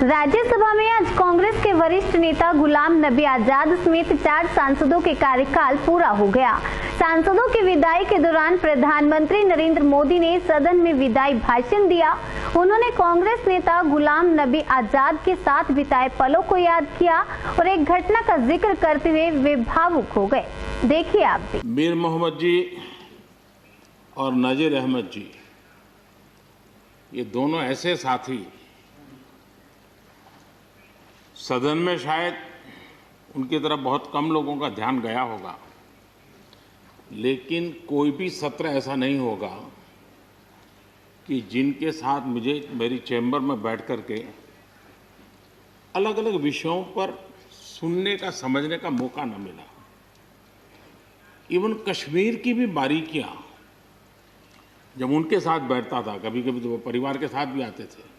राज्यसभा में आज कांग्रेस के वरिष्ठ नेता गुलाम नबी आजाद समेत 4 सांसदों के कार्यकाल पूरा हो गया। सांसदों की विदाई के दौरान प्रधानमंत्री नरेंद्र मोदी ने सदन में विदाई भाषण दिया। उन्होंने कांग्रेस नेता गुलाम नबी आजाद के साथ बिताए पलों को याद किया और एक घटना का जिक्र करते हुए वे भावुक हो गए। देखिए आप भी। मीर मोहम्मद जी और नजीर अहमद जी, ये दोनों ऐसे साथी, सदन में शायद उनकी तरफ बहुत कम लोगों का ध्यान गया होगा, लेकिन कोई भी सत्र ऐसा नहीं होगा कि जिनके साथ मुझे मेरी चैम्बर में बैठ कर के अलग अलग विषयों पर सुनने का, समझने का मौका न मिला। इवन कश्मीर की भी बारीकियां जब उनके साथ बैठता था, कभी कभी तो वो परिवार के साथ भी आते थे,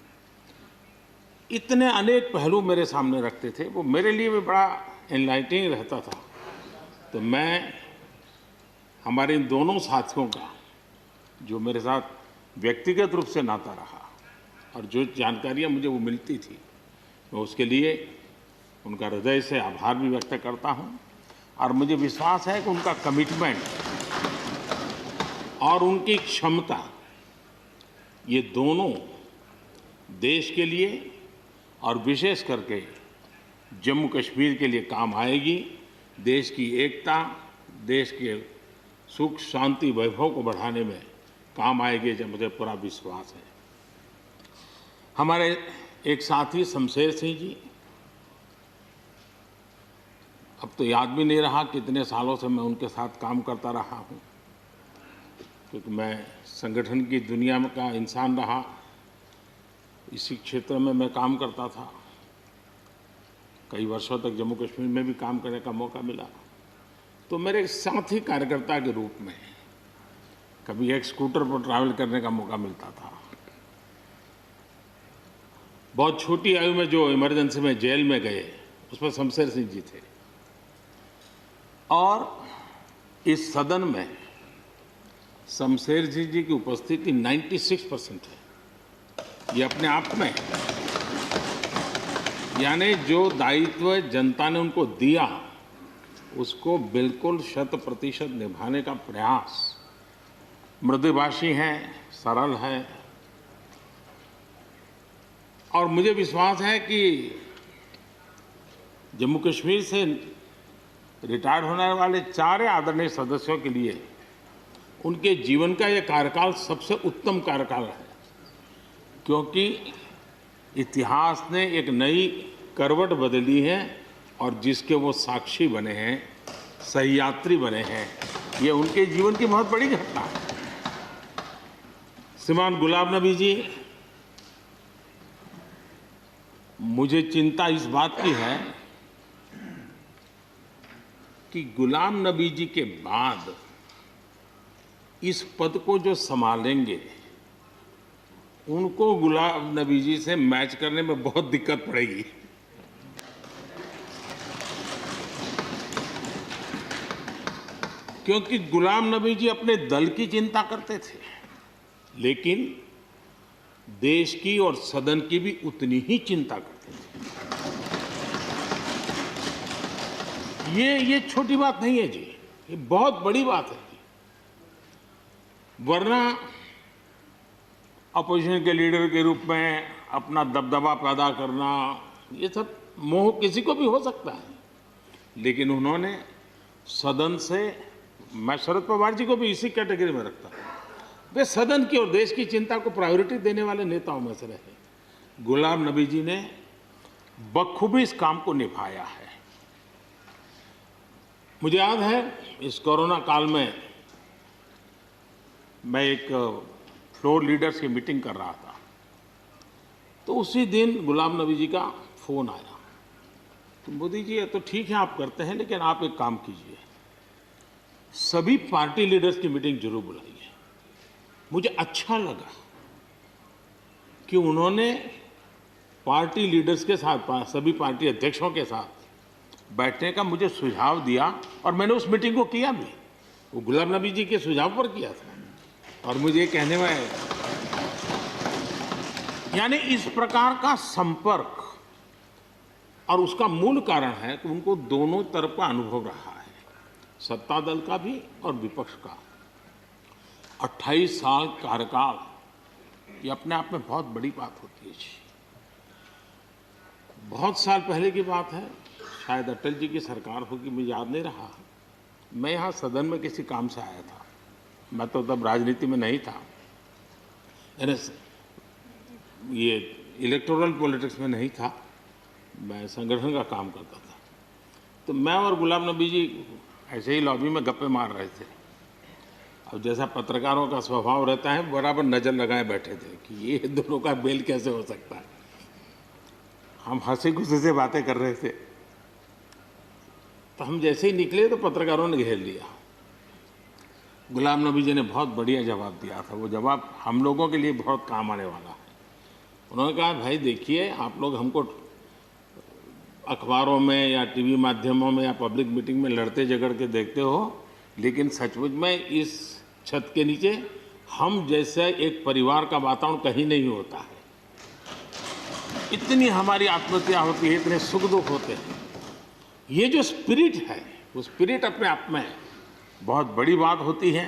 इतने अनेक पहलू मेरे सामने रखते थे, वो मेरे लिए भी बड़ा एनलाइटनिंग रहता था। तो मैं हमारे इन दोनों साथियों का, जो मेरे साथ व्यक्तिगत रूप से नाता रहा और जो जानकारियां मुझे वो मिलती थी, मैं उसके लिए उनका हृदय से आभार भी व्यक्त करता हूं। और मुझे विश्वास है कि उनका कमिटमेंट और उनकी क्षमता, ये दोनों देश के लिए और विशेष करके जम्मू कश्मीर के लिए काम आएगी। देश की एकता, देश के सुख शांति वैभव को बढ़ाने में काम आएगी, जब मुझे पूरा विश्वास है। हमारे एक साथी शमशेर सिंह जी, अब तो याद भी नहीं रहा कितने सालों से मैं उनके साथ काम करता रहा हूं, क्योंकि मैं संगठन की दुनिया में का इंसान रहा, इसी क्षेत्र में मैं काम करता था। कई वर्षों तक जम्मू कश्मीर में भी काम करने का मौका मिला। तो मेरे एक साथी कार्यकर्ता के रूप में कभी एक स्कूटर पर ट्रैवल करने का मौका मिलता था। बहुत छोटी आयु में जो इमरजेंसी में जेल में गए, उसमें शमशेर सिंह जी थे। और इस सदन में शमशेर सिंह जी की उपस्थिति 96% है। ये अपने आप में, यानी जो दायित्व जनता ने उनको दिया, उसको बिल्कुल 100% निभाने का प्रयास। मृदुभाषी हैं, सरल हैं, और मुझे विश्वास है कि जम्मू कश्मीर से रिटायर्ड होने वाले 4 आदरणीय सदस्यों के लिए उनके जीवन का यह कार्यकाल सबसे उत्तम कार्यकाल है, क्योंकि इतिहास ने एक नई करवट बदली है और जिसके वो साक्षी बने हैं, सहयात्री बने हैं। ये उनके जीवन की बहुत बड़ी घटना है। श्रीमान गुलाम नबी जी, मुझे चिंता इस बात की है कि गुलाम नबी जी के बाद इस पद को जो संभालेंगे, उनको गुलाम नबी जी से मैच करने में बहुत दिक्कत पड़ेगी। क्योंकि गुलाम नबी जी अपने दल की चिंता करते थे, लेकिन देश की और सदन की भी उतनी ही चिंता करते थे। ये छोटी बात नहीं है जी, ये बहुत बड़ी बात है जी। वरना अपोजिशन के लीडर के रूप में अपना दबदबा पैदा करना, ये सब मोह किसी को भी हो सकता है, लेकिन उन्होंने सदन से, मैं शरद पवार जी को भी इसी कैटेगरी में रखता हूं, वे सदन की और देश की चिंता को प्रायोरिटी देने वाले नेताओं में से रहे। गुलाम नबी जी ने बखूबी इस काम को निभाया है। मुझे याद है, इस कोरोना काल में मैं एक फ्लोर लीडर्स की मीटिंग कर रहा था, तो उसी दिन गुलाम नबी जी का फोन आया। तो मोदी जी, ये तो ठीक है आप करते हैं, लेकिन आप एक काम कीजिए, सभी पार्टी लीडर्स की मीटिंग जरूर बुलाइए। मुझे अच्छा लगा कि उन्होंने पार्टी लीडर्स के साथ, सभी पार्टी अध्यक्षों के साथ बैठने का मुझे सुझाव दिया, और मैंने उस मीटिंग को किया भी। वो गुलाम नबी जी के सुझाव पर किया था। और मुझे कहने में, यानी इस प्रकार का संपर्क और उसका मूल कारण है कि उनको दोनों तरफ का अनुभव रहा है, सत्ता दल का भी और विपक्ष का। 28 साल कार्यकाल, ये अपने आप में बहुत बड़ी बात होती है जी। बहुत साल पहले की बात है, शायद अटल जी की सरकार होगी, मुझे याद नहीं रहा। मैं यहाँ सदन में किसी काम से आया था, मैं तो तब राजनीति में नहीं था, ये इलेक्टोरल पॉलिटिक्स में नहीं था, मैं संगठन का काम करता था। तो मैं और गुलाम नबी जी ऐसे ही लॉबी में गप्पे मार रहे थे। अब जैसा पत्रकारों का स्वभाव रहता है, बराबर नज़र लगाए बैठे थे कि ये दोनों का मेल कैसे हो सकता है। हम हंसी खुशी से बातें कर रहे थे, तो हम जैसे ही निकले तो पत्रकारों ने घेर लिया। गुलाम नबी जी ने बहुत बढ़िया जवाब दिया था। वो जवाब हम लोगों के लिए बहुत काम आने वाला है। उन्होंने कहा, भाई देखिए, आप लोग हमको अखबारों में या टीवी माध्यमों में या पब्लिक मीटिंग में लड़ते झगड़ के देखते हो, लेकिन सचमुच में इस छत के नीचे हम जैसे एक परिवार का वातावरण कहीं नहीं होता है। इतनी हमारी आत्महत्या होती है, इतने सुख दुख होते हैं। ये जो स्पिरिट है, वो स्पिरिट अपने आप में बहुत बड़ी बात होती है।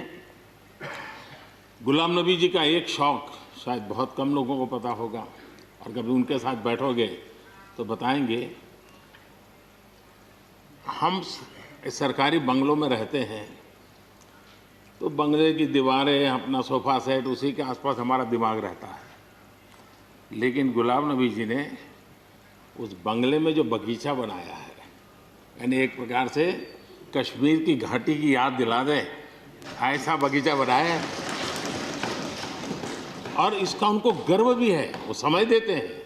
गुलाम नबी जी का एक शौक शायद बहुत कम लोगों को पता होगा, और कभी उनके साथ बैठोगे तो बताएंगे। हम सरकारी बंगलों में रहते हैं, तो बंगले की दीवारें, अपना सोफा सेट, उसी के आसपास हमारा दिमाग रहता है। लेकिन गुलाम नबी जी ने उस बंगले में जो बगीचा बनाया है, यानी एक प्रकार से कश्मीर की घाटी की याद दिला दे, ऐसा बगीचा बनाया है। और इसका उनको गर्व भी है। वो समय देते हैं,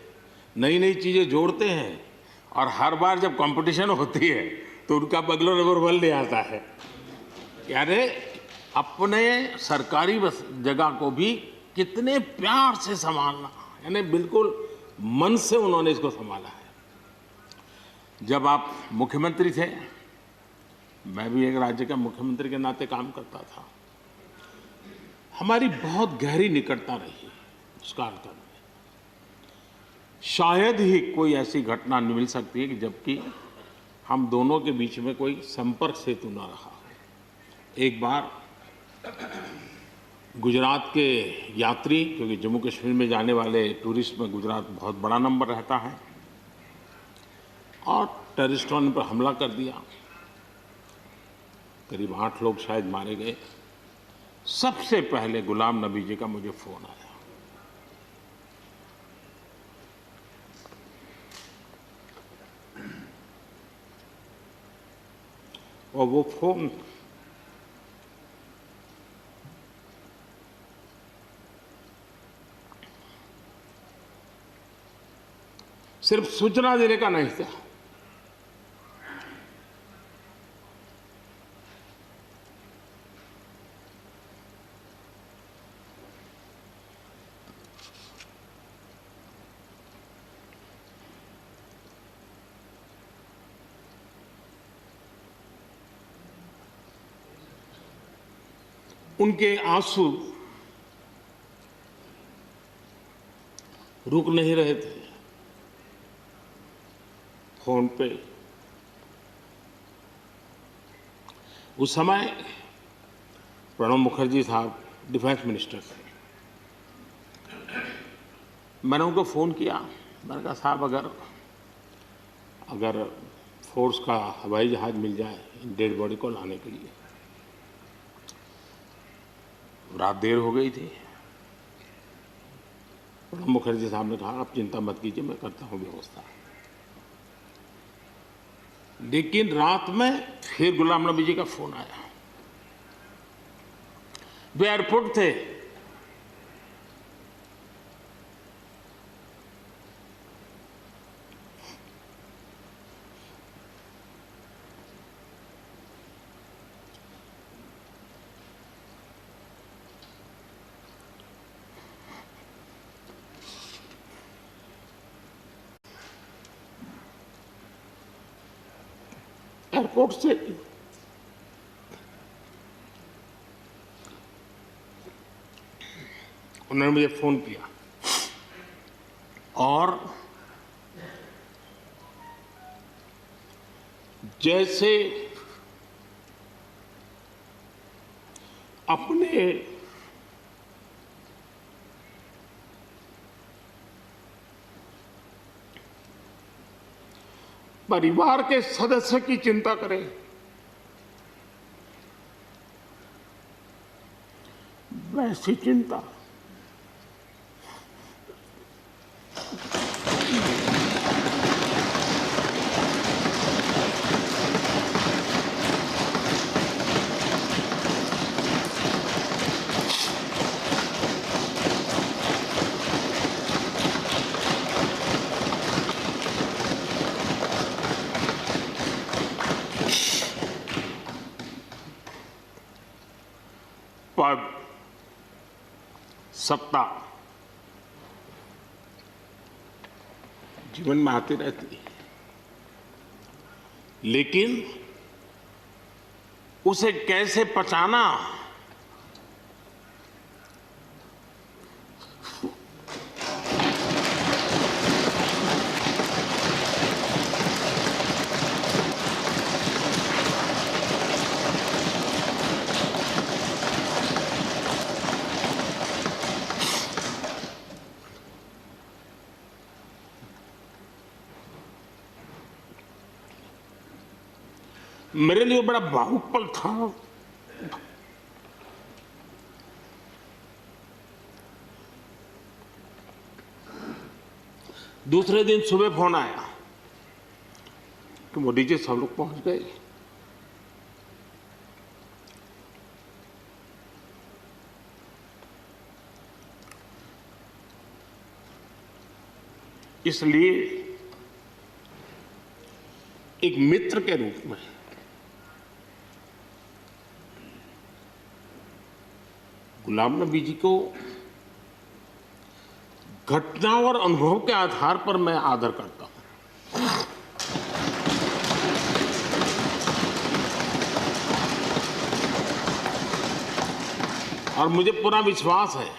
नई नई चीज़ें जोड़ते हैं, और हर बार जब कंपटीशन होती है तो उनका बगलो नंबर 1 ले आता है। यानी अपने सरकारी जगह को भी कितने प्यार से संभालना, यानी बिल्कुल मन से उन्होंने इसको संभाला है। जब आप मुख्यमंत्री थे, मैं भी एक राज्य का मुख्यमंत्री के नाते काम करता था, हमारी बहुत गहरी निकटता रही उस कालखंड में। शायद ही कोई ऐसी घटना मिल सकती है कि जबकि हम दोनों के बीच में कोई संपर्क सेतु न रहा हो। एक बार गुजरात के यात्री, क्योंकि जम्मू कश्मीर में जाने वाले टूरिस्ट में गुजरात बहुत बड़ा नंबर रहता है, और टेररिस्टों ने पर हमला कर दिया। करीब 8 लोग शायद मारे गए। सबसे पहले गुलाम नबी जी का मुझे फोन आया। और वो फोन सिर्फ सूचना देने का नहीं था, उनके आंसू रुक नहीं रहे थे। फोन पे उस समय प्रणब मुखर्जी साहब डिफेंस मिनिस्टर थे। मैंने उनको फ़ोन किया, मैंने कहा, साहब अगर फोर्स का हवाई जहाज़ मिल जाए डेड बॉडी को लाने के लिए। रात देर हो गई थी। प्रणब मुखर्जी साहब ने कहा, आप चिंता मत कीजिए, मैं करता हूँ व्यवस्था। लेकिन रात में फिर गुलाम नबी जी का फोन आया। वे एयरपोर्ट थे। एयरपोर्ट से उन्होंने मुझे फ़ोन किया और जैसे अपने परिवार के सदस्य की चिंता करें, वैसी चिंता पद, सत्ता जीवन में आती रहती है, लेकिन उसे कैसे पचाना, मेरे लिए बड़ा भावुक पल था। दूसरे दिन सुबह फोन आया कि मोदी जी सब लोग पहुंच गए। इसलिए एक मित्र के रूप में गुलाम नबी जी को घटना और अनुभव के आधार पर मैं आदर करता हूं। और मुझे पूरा विश्वास है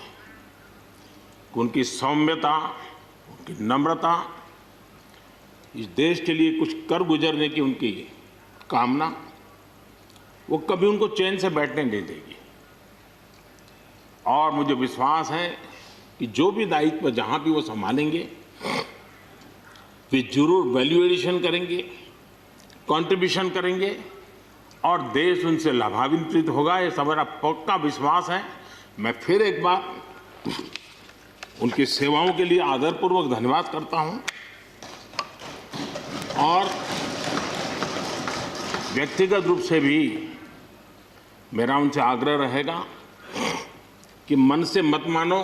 कि उनकी सौम्यता, उनकी नम्रता, इस देश के लिए कुछ कर गुजरने की उनकी कामना, वो कभी उनको चैन से बैठने नहीं देगी। और मुझे विश्वास है कि जो भी दायित्व जहां भी वो संभालेंगे, वे जरूर वैल्यू एडिशन करेंगे, कंट्रीब्यूशन करेंगे और देश उनसे लाभान्वित होगा। ये सब मेरा पक्का विश्वास है। मैं फिर एक बार उनकी सेवाओं के लिए आदरपूर्वक धन्यवाद करता हूं और व्यक्तिगत रूप से भी मेरा उनसे आग्रह रहेगा कि मन से मत मानो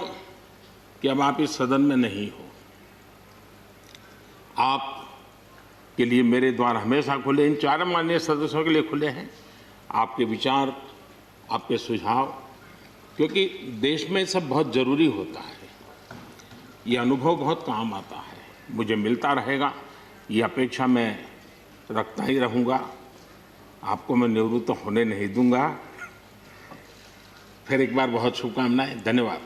कि अब आप इस सदन में नहीं हो। आप के लिए मेरे द्वार हमेशा खुले, इन चारों माननीय सदस्यों के लिए खुले हैं। आपके विचार, आपके सुझाव, क्योंकि देश में सब बहुत जरूरी होता है। ये अनुभव बहुत काम आता है, मुझे मिलता रहेगा, ये अपेक्षा मैं रखता ही रहूँगा। आपको मैं निवृत्त होने नहीं दूंगा। फिर एक बार बहुत शुभकामनाएं, धन्यवाद।